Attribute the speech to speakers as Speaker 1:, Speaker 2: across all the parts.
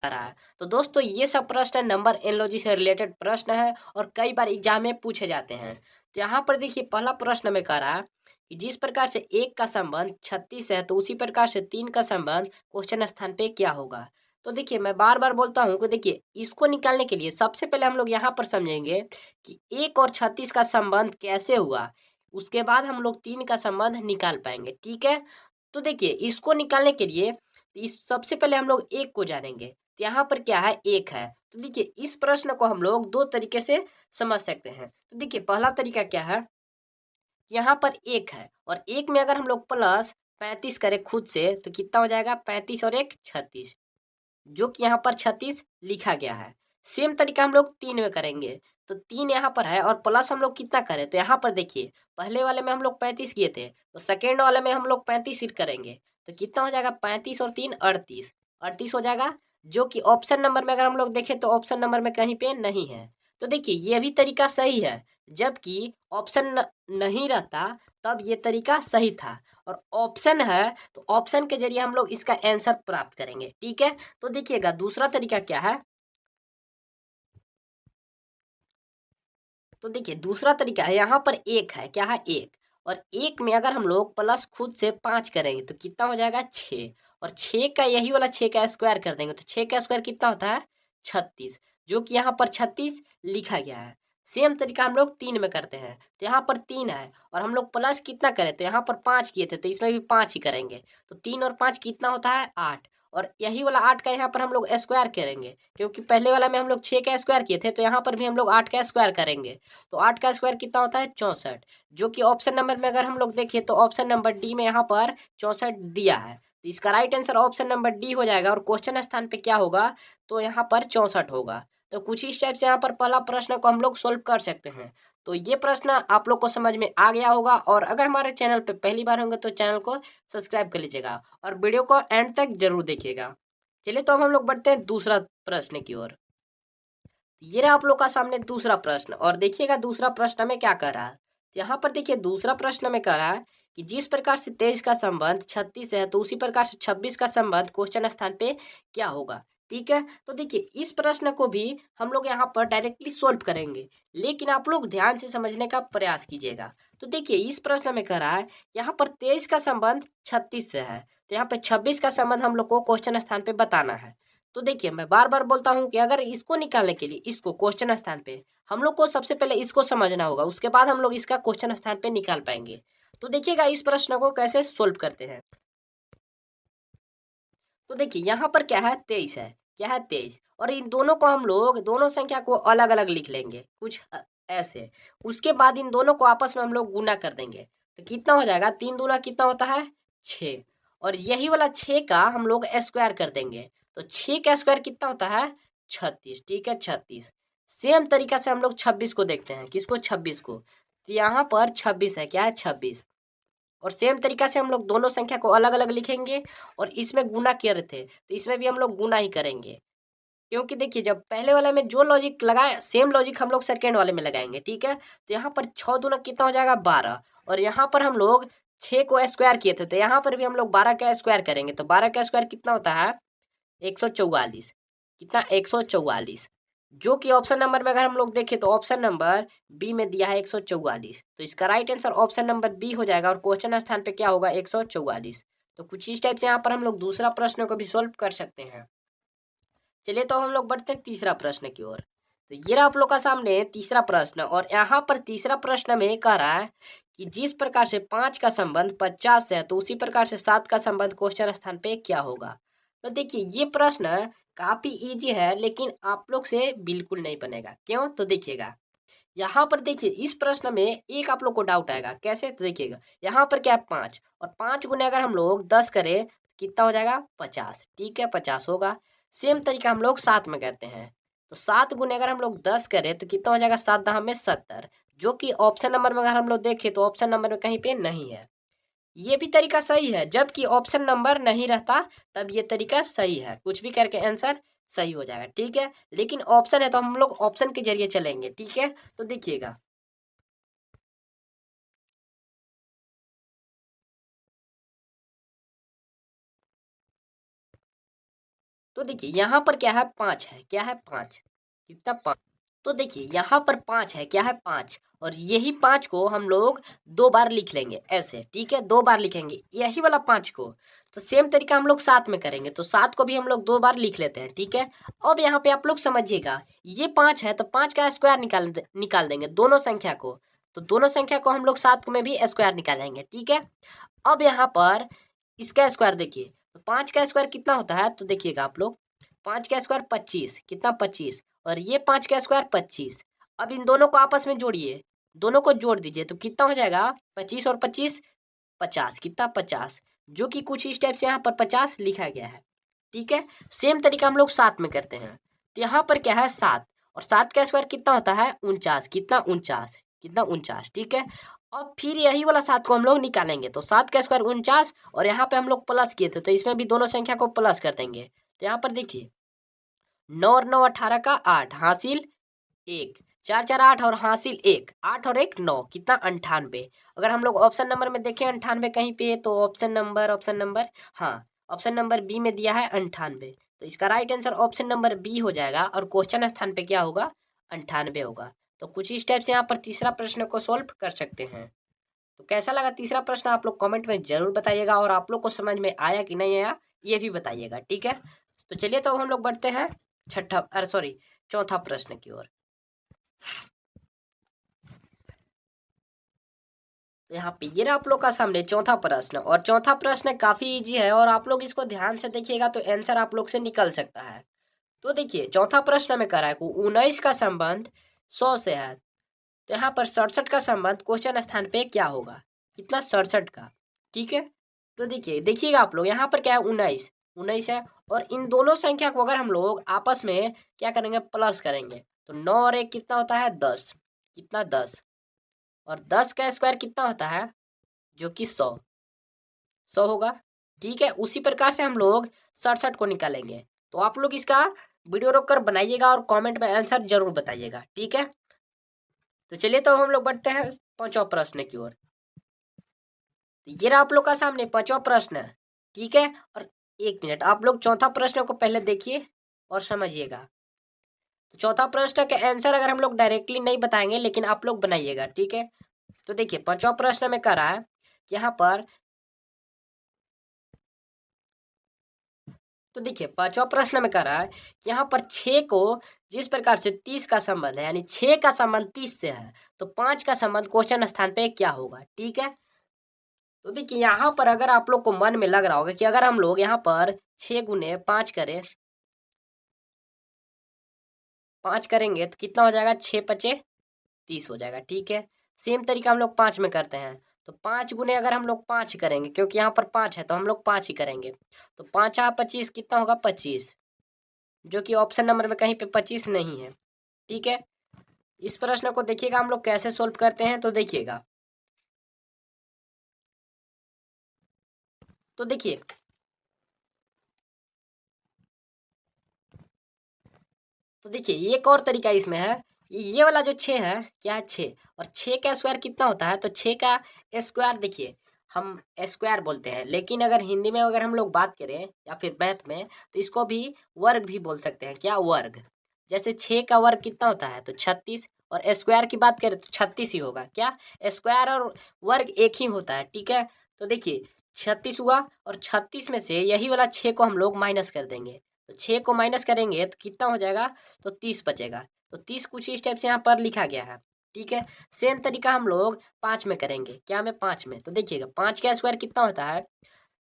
Speaker 1: रहा है। तो दोस्तों ये सब प्रश्न नंबर एनालॉजी से रिलेटेड प्रश्न है और कई बार एग्जाम में पूछे जाते हैं। तो यहाँ पर देखिए पहला प्रश्न में कह रहा है कि जिस प्रकार से 1 का संबंध 36 है तो उसी प्रकार से 3 का संबंध क्वेश्चन स्थान पे क्या होगा। तो देखिए मैं बार-बार बोलता हूँ कि देखिए इसको निकालने के लिए सबसे पहले हम लोग यहाँ पर समझेंगे कि 1 और 36 का संबंध कैसे हुआ। उसके बाद हम लोग 3 का संबंध निकाल पाएँगे, ठीक है? तो देखिए इसको निकालने के लिए इस सबसे पहले हम लोग 1 को जानेंगे। तो यहाँ पर क्या है 1 है। तो देखिए इस प्रश्न को हम लोग 2 तरीके से समझ सकते हैं। तो देखिए पहला तरीका क्या है, यहाँ पर 1 है और 1 में अगर हम लोग प्लस 35 करें खुद से तो कितना हो जाएगा 35 और 1 36, जो कि यहाँ पर 36 लिखा गया है। सेम तरीका हम लोग 3 में करेंगे। तो 3 यहाँ पर है और प्लस हम लोग कितना करें, तो यहाँ पर देखिए पहले वाले में हम लोग 35 किए थे, तो सेकंड वाले में हम लोग 35 ही करेंगे। तो कितना हो जाएगा 35 और 3 38, 38 हो जाएगा, जो कि ऑप्शन नंबर में अगर हम लोग देखें तो ऑप्शन नंबर में कहीं पे नहीं है। तो देखिए ये भी तरीका सही है, जबकि ऑप्शन नहीं रहता तब ये तरीका सही था, और ऑप्शन है तो ऑप्शन के जरिए हम लोग इसका आंसर प्राप्त करेंगे, ठीक है? तो देखिएगा दूसरा तरीका क्या है, तो देखिए दूसरा तरीका है, यहाँ पर 1 है, क्या है 1, और 1 में अगर हम लोग प्लस खुद से 5 करेंगे तो कितना हो जाएगा 6, और 6 का यही वाला 6 का स्क्वायर कर देंगे तो 6 का स्क्वायर कितना होता है 36, जो कि यहाँ पर 36 लिखा गया है। सेम तरीका हम लोग 3 में करते हैं, तो यहाँ पर 3 है और हम लोग प्लस कितना करें, तो यहाँ पर 5 किए थे तो इसमें भी 5 ही करेंगे। तो 3 और 5 कितना होता है 8, और यही वाला 8 का यहाँ पर हम लोग स्क्वायर करेंगे, क्योंकि पहले वाला में हम लोग 6 का स्क्वायर किए थे तो यहाँ पर भी हम लोग 8 का स्क्वायर करेंगे। तो 8 का स्क्वायर कितना होता है 64, जो कि ऑप्शन नंबर में अगर हम लोग देखें तो ऑप्शन नंबर डी में यहाँ पर 64 दिया है। तो इसका right answer option number D हो जाएगा, और क्वेश्चन स्थान पे क्या होगा, तो यहाँ पर 64 होगा। तो कुछ इस टाइप से यहाँ पर पहला प्रश्न को हम लोग सोल्व कर सकते हैं। तो ये प्रश्न आप लोग को समझ में आ गया होगा, और अगर हमारे चैनल पे पहली बार होंगे तो चैनल को सब्सक्राइब कर लीजिएगा और वीडियो को एंड तक जरूर देखिएगा। चलिए तो अब हम लोग बढ़ते हैं दूसरा प्रश्न की ओर। ये रहा आप लोग का सामने दूसरा प्रश्न, और देखिएगा दूसरा प्रश्न में क्या कर रहा है। तो यहाँ पर देखिए दूसरा प्रश्न में कह रहा है कि जिस प्रकार से 23 का संबंध 36 है तो उसी प्रकार से 26 का संबंध क्वेश्चन स्थान पे क्या होगा, ठीक है? तो देखिए इस प्रश्न को भी हम लोग यहाँ पर डायरेक्टली सोल्व करेंगे, लेकिन आप लोग ध्यान से समझने का प्रयास कीजिएगा। तो देखिए इस प्रश्न में कह रहा है यहाँ पर 23 का संबंध 36 से है, तो यहाँ पे 26 का संबंध हम लोग को क्वेश्चन स्थान पे बताना है। तो देखिए मैं बार-बार बोलता हूँ कि अगर इसको निकालने के लिए इसको क्वेश्चन स्थान पे हम लोग को सबसे पहले इसको समझना होगा, उसके बाद हम लोग इसका क्वेश्चन स्थान पे निकाल पाएँगे। तो देखिएगा इस प्रश्न को कैसे सोल्व करते हैं। तो देखिए यहाँ पर क्या है 23 है, क्या है 23, और इन दोनों को हम लोग दोनों संख्या को अलग-अलग लिख लेंगे, कुछ ऐसे। उसके बाद इन दोनों को आपस में हम लोग गुणा कर देंगे। तो कितना हो जाएगा 3 दूना कितना होता है 6, और यही वाला 6 का हम लोग स्क्वायर कर देंगे। तो 6 का स्क्वायर कितना होता है 36, ठीक है 36। सेम तरीका से हम लोग 26 को देखते हैं, किसको 26 को। तो यहाँ पर 26 है, क्या है 26, और सेम तरीका से हम लोग दोनों संख्या को अलग-अलग लिखेंगे, और इसमें गुणा किए रहे थे, तो इसमें भी हम लोग गुणा ही करेंगे। क्योंकि देखिए जब पहले वाले में जो लॉजिक लगाए सेम लॉजिक हम लोग सेकंड वाले में लगाएँगे, ठीक है? तो यहाँ पर 6 दूना कितना हो जाएगा 12, और यहाँ पर हम लोग 6 को स्क्वायर किए थे, तो यहाँ पर भी हम लोग 12 का स्क्वायर करेंगे, तो 12 का स्क्वायर कितना होता है 144, कितना 144, जो कि ऑप्शन नंबर में अगर हम लोग देखें तो ऑप्शन नंबर बी में दिया है 144। तो इसका right answer option number B हो जाएगा, और क्वेश्चन स्थान पे क्या होगा 144। तो कुछ इस टाइप से यहाँ पर हम लोग दूसरा प्रश्न को भी सोल्व कर सकते हैं। चलिए तो हम लोग बढ़ते हैं तीसरा प्रश्न की ओर। तो ये रहा आप लोग का सामने तीसरा प्रश्न, और यहाँ पर तीसरा प्रश्न में कह रहा है कि जिस प्रकार से 5 का संबंध 50 से है तो उसी प्रकार से 7 का संबंध क्वेश्चन स्थान पे क्या होगा। तो देखिए ये प्रश्न काफी इजी है, लेकिन आप लोग से बिल्कुल नहीं बनेगा, क्यों, तो देखिएगा यहाँ पर देखिए इस प्रश्न में एक आप लोग को डाउट आएगा, कैसे, तो देखिएगा यहाँ पर क्या है 5, और 5 गुने अगर हम लोग 10 करें तो कितना हो जाएगा 50, ठीक है 50 होगा। सेम तरीका हम लोग 7 में करते हैं, तो 7 गुने अगर हम लोग 10 करें तो कितना हो जाएगा 7 दहा में 70, जो कि ऑप्शन नंबर में अगर हम लोग देखें तो ऑप्शन नंबर में कहीं पे नहीं है। ये भी तरीका सही है, जबकि ऑप्शन नंबर नहीं रहता तब ये तरीका सही है, कुछ भी करके आंसर सही हो जाएगा, ठीक है? लेकिन ऑप्शन है तो हम लोग ऑप्शन के जरिए चलेंगे, ठीक है? तो देखिएगा, तो देखिए यहाँ पर क्या है, 5 है, क्या है 5, कितना 5। तो देखिए यहाँ पर 5 है, क्या है 5, और यही 5 को हम लोग 2 बार लिख लेंगे ऐसे, ठीक है, 2 बार लिखेंगे यही वाला 5 को। तो सेम तरीका हम लोग 7 में करेंगे, तो 7 को भी हम लोग 2 बार लिख लेते हैं, ठीक है। अब यहाँ पे आप लोग समझिएगा, ये 5 है तो 5 का स्क्वायर निकाल देंगे दोनों संख्या को। तो दोनों संख्या को हम लोग 7 में भी स्क्वायर निकालेंगे, ठीक है। अब यहाँ पर इसका स्क्वायर देखिए, तो 5 का स्क्वायर कितना होता है, तो देखिएगा आप लोग, 5 का स्क्वायर 25, कितना 25, और ये 5 का स्क्वायर 25। अब इन दोनों को आपस में जोड़िए, दोनों को जोड़ दीजिए तो कितना हो जाएगा, 25 और 25 50, कितना 50, जो कि कुछ इस टाइप से यहाँ पर 50 लिखा गया है, ठीक है। सेम तरीका हम लोग 7 में करते हैं, तो यहाँ पर क्या है 7, और 7 का स्क्वायर कितना होता है 49, कितना 49, कितना 49, ठीक है। अब फिर यही वाला 7 को हम लोग निकालेंगे, तो 7 का स्क्वायर 49, और यहाँ पे हम लोग प्लस किए थे तो इसमें भी दोनों संख्या को प्लस कर देंगे। तो यहाँ पर देखिए 9 और 9 18 का 8, हासिल 1, 4 4 8 और हासिल 1, 8 और 1 9, कितना 98। अगर हम लोग ऑप्शन नंबर में देखें 98 कहीं पे, तो ऑप्शन नंबर हाँ, ऑप्शन नंबर बी में दिया है 98। तो इसका right answer option number B हो जाएगा, और क्वेश्चन स्थान पे क्या होगा, 98 होगा। तो कुछ इस टाइप से यहाँ पर तीसरा प्रश्न को सॉल्व कर सकते हैं। तो कैसा लगा तीसरा प्रश्न, आप लोग कमेंट में जरूर बताइएगा, और आप लोग को समझ में आया कि नहीं आया ये भी बताइएगा, ठीक है। तो चलिए तो हम लोग बढ़ते हैं चौथा प्रश्न की ओर। तो यहाँ पे ये रहा आप लोग का सामने चौथा प्रश्न, और चौथा प्रश्न काफी इजी है, और आप लोग इसको ध्यान से देखिएगा तो आंसर आप लोग से निकल सकता है। तो देखिए चौथा प्रश्न में कह रहा है कि 19 का संबंध 100 से है, तो यहाँ पर 67 का संबंध क्वेश्चन स्थान पे क्या होगा, कितना 67 का, ठीक है। तो देखिएगा आप लोग, यहाँ पर क्या है 19, 19 है, और इन दोनों संख्या को अगर हम लोग आपस में क्या करेंगे, प्लस करेंगे, तो 9 और 1 कितना होता है 10, कितना 10, और 10 का स्क्वायर कितना होता है, जो कि 100 होगा, ठीक है। उसी प्रकार से हम लोग 67 को निकालेंगे। तो आप लोग इसका वीडियो रोक कर बनाइएगा और कमेंट में आंसर जरूर बताइएगा, ठीक है। तो चलिए तो हम लोग बढ़ते हैं पांचवा प्रश्न की ओर। तो ये रहा आप लोग का सामने पांचवा प्रश्न, ठीक है। और एक मिनट, आप लोग चौथा प्रश्न को पहले देखिए और समझिएगा। तो चौथा प्रश्न का आंसर अगर हम लोग डायरेक्टली नहीं बताएंगे, लेकिन आप लोग बनाइएगा, ठीक है। तो देखिए पांचवा प्रश्न में कह रहा है कि यहाँ पर, तो देखिए पांचवा प्रश्न में कह रहा है कि यहाँ पर 6 को जिस प्रकार से 30 का संबंध है, यानी 6 का संबंध 30 से है, तो 5 का संबंध क्वेश्चन स्थान पे क्या होगा, ठीक है। तो देखिए यहाँ पर अगर आप लोग को मन में लग रहा होगा कि अगर हम लोग यहाँ पर 6 गुने 5 करें, 5 करेंगे तो कितना हो जाएगा, 6 पचे 30 हो जाएगा, ठीक है। सेम तरीका हम लोग 5 में करते हैं, तो 5 गुने अगर हम लोग 5 करेंगे, क्योंकि यहाँ पर 5 है तो हम लोग 5 ही करेंगे, तो 5 25 कितना होगा 25, जो कि ऑप्शन नंबर में कहीं पे 25 नहीं है, ठीक है। इस प्रश्न को देखिएगा हम लोग कैसे सोल्व करते हैं, तो देखिएगा, तो देखिए एक और तरीका इसमें है, ये वाला जो 6 है, क्या है 6, और 6 का स्क्वायर कितना होता है, तो 6 का स्क्वायर देखिए हम स्क्वायर बोलते हैं, लेकिन अगर हिंदी में अगर हम लोग बात करें या फिर मैथ में, तो इसको भी वर्ग भी बोल सकते हैं, क्या वर्ग। जैसे 6 का वर्ग कितना होता है, तो 36, और स्क्वायर की बात करें तो 36 ही होगा, क्या स्क्वायर और वर्ग एक ही होता है, ठीक है। तो देखिए 36 हुआ, और 36 में से यही वाला 6 को हम लोग माइनस कर देंगे, तो 6 को माइनस करेंगे तो कितना हो जाएगा, तो 30 बचेगा। तो 30 कुछ इस टाइप से यहाँ पर लिखा गया है, ठीक है। सेम तरीका हम लोग 5 में करेंगे, क्या में 5 में, तो देखिएगा 5 का स्क्वायर कितना होता है,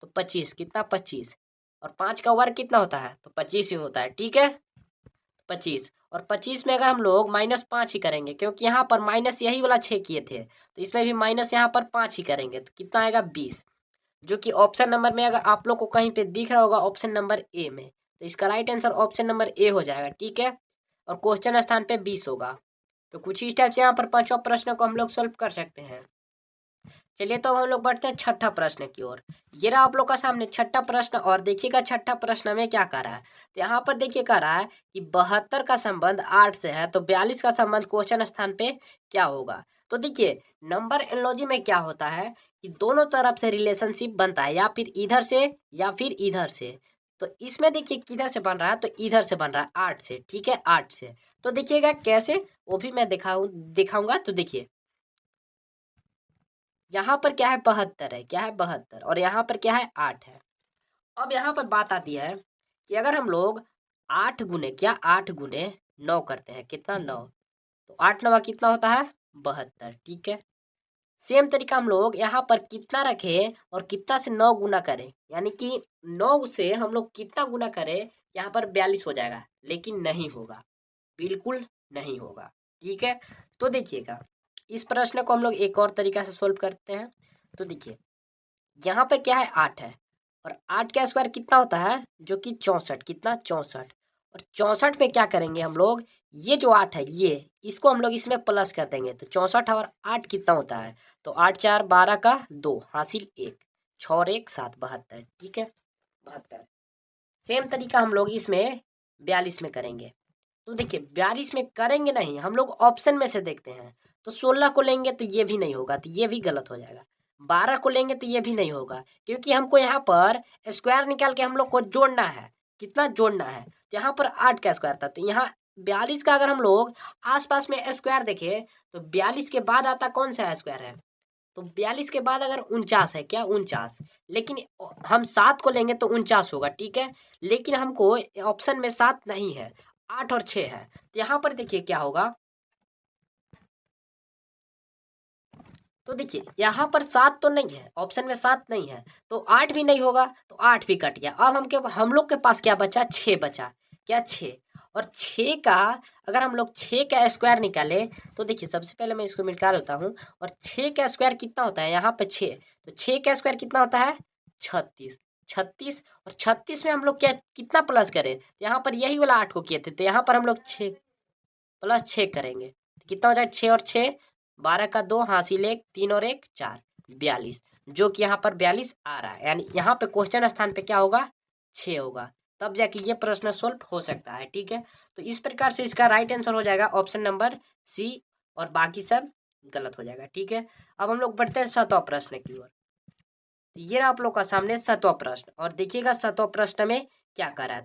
Speaker 1: तो 25, कितना 25, और 5 का वर्ग कितना होता है, तो 25 ही होता है, ठीक है। 25, और 25 में अगर हम लोग -5 ही करेंगे, क्योंकि यहाँ पर माइनस यही वाला 6 किए थे, तो इसमें भी माइनस यहाँ पर 5 ही करेंगे, तो कितना आएगा 20, जो कि ऑप्शन नंबर में अगर आप लोग को कहीं पे दिख रहा होगा ऑप्शन नंबर ए में, तो इसका right answer option number A हो जाएगा, ठीक है। और क्वेश्चन स्थान पे 20 होगा। तो कुछ इस टाइप से यहाँ पर पांचवा प्रश्न को हम लोग सॉल्व कर सकते हैं। चलिए तो हम लोग बढ़ते हैं छठा प्रश्न की ओर। ये रहा आप लोग का सामने छठा प्रश्न, और देखिएगा छठा प्रश्न में क्या कह रहा है। तो यहाँ पर देखिए कह रहा है कि 72 का संबंध 8 से है, तो 42 का संबंध क्वेश्चन स्थान पे क्या होगा। तो देखिए नंबर एनालॉजी में क्या होता है कि दोनों तरफ से रिलेशनशिप बनता है, या फिर इधर से या फिर इधर से। तो इसमें देखिए किधर से बन रहा है, तो इधर से बन रहा है 8 से, ठीक है 8 से। तो देखिएगा कैसे, वो भी मैं दिखाऊंगा। तो देखिए यहाँ पर क्या है 72 है, क्या है 72, और यहाँ पर क्या है 8 है। अब यहाँ पर बात आती है कि अगर हम लोग 8 गुने 9 करते हैं, कितना 9, तो 8 9 कितना होता है 72, ठीक है। सेम तरीका हम लोग यहाँ पर कितना रखें और कितना से 9 गुना करें, यानी कि 9 से हम लोग कितना गुना करें, यहाँ पर 42 हो जाएगा, लेकिन नहीं होगा, बिल्कुल नहीं होगा, ठीक है। तो देखिएगा इस प्रश्न को हम लोग एक और तरीका से सोल्व करते हैं। तो देखिए यहाँ पर क्या है 8 है, और 8 का स्क्वायर कितना होता है, जो कि 64, कितना 64, और 64 में क्या करेंगे हम लोग, ये जो 8 है ये इसको हम लोग इसमें प्लस कर देंगे, तो 64 और 8 कितना होता है, तो 8 4 12 का 2 हासिल 1, 6 और 1 7, 72, ठीक है 72। सेम तरीका हम लोग इसमें 42 में करेंगे। तो देखिए 42 में करेंगे नहीं, हम लोग ऑप्शन में से देखते हैं। तो 16 को लेंगे तो ये भी नहीं होगा, तो ये भी गलत हो जाएगा। 12 को लेंगे तो ये भी नहीं होगा, क्योंकि हमको यहाँ पर स्क्वायर निकाल के हम लोग को जोड़ना है, कितना जोड़ना है। तो यहाँ पर 8 का स्क्वायर था, तो यहाँ 42 का अगर हम लोग आसपास में स्क्वायर देखें तो 42 के बाद आता कौन सा स्क्वायर है, तो 42 के बाद अगर 49 है, क्या 49, लेकिन हम 7 को लेंगे तो 49 होगा, ठीक है। लेकिन हमको ऑप्शन में 7 नहीं है, 8 और 6 है। तो यहाँ पर देखिए क्या होगा, तो देखिए यहाँ पर 7 तो नहीं है, ऑप्शन में 7 नहीं है, तो 8 भी नहीं होगा, तो 8 भी कट गया। अब हम लोग के पास क्या बचा, 6 बचा, क्या 6, और 6 का अगर हम लोग 6 का स्क्वायर निकाले, तो देखिए सबसे पहले मैं इसको निकाल लेता हूँ। और 6 का स्क्वायर कितना होता है, यहाँ पे 6, तो 6 का स्क्वायर कितना होता है 36, 36, और 36 में हम लोग क्या कितना प्लस करें, तो यहाँ पर यही वाला 8 को किए थे, तो यहाँ पर हम लोग 6 प्लस 6 करेंगे, तो कितना हो जाएगा 6 और 6 12 का 2 हासिल 1, 3 और 1 4, 42, जो कि यहाँ पर 42 आ रहा है, यानी यहाँ पे क्वेश्चन स्थान पे क्या होगा 6 होगा, तब जाके ये प्रश्न सोल्व हो सकता है, ठीक है। तो इस प्रकार से इसका राइट आंसर हो जाएगा ऑप्शन नंबर सी, और बाकी सब गलत हो जाएगा, ठीक है। अब हम लोग बढ़ते हैं 7वां प्रश्न की ओर। तो ये रहा आप लोग का सामने 7वां प्रश्न, और देखिएगा 7वां प्रश्न में क्या कर रहा है।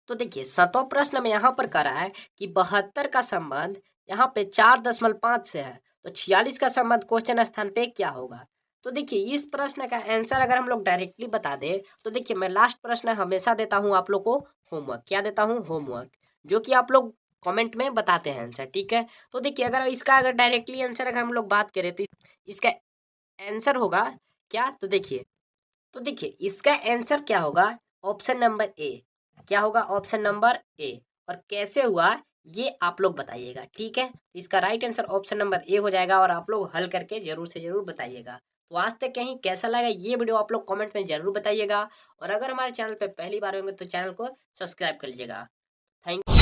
Speaker 1: देखिए 7वां प्रश्न में यहाँ पर कह रहा है कि 72 का संबंध यहाँ पे 4.5 से है, तो 46 का संबंध क्वेश्चन स्थान पे क्या होगा। तो देखिए इस प्रश्न का आंसर अगर हम लोग डायरेक्टली बता दें, तो देखिए मैं लास्ट प्रश्न हमेशा देता हूँ आप लोग को होमवर्क, क्या देता हूँ होमवर्क, जो कि आप लोग कमेंट में बताते हैं आंसर, ठीक है। तो देखिए अगर डायरेक्टली आंसर अगर हम लोग बात करें तो इसका आंसर होगा क्या, तो देखिए इसका आंसर क्या होगा, ऑप्शन नंबर ए, क्या होगा ऑप्शन नंबर ए। और कैसे हुआ ये आप लोग बताइएगा, ठीक है। इसका right answer option number A हो जाएगा, और आप लोग हल करके जरूर से जरूर बताइएगा। तो आज तक कहीं कैसा लगा ये वीडियो आप लोग कमेंट में जरूर बताइएगा, और अगर हमारे चैनल पे पहली बार होंगे तो चैनल को सब्सक्राइब कर लीजिएगा। थैंक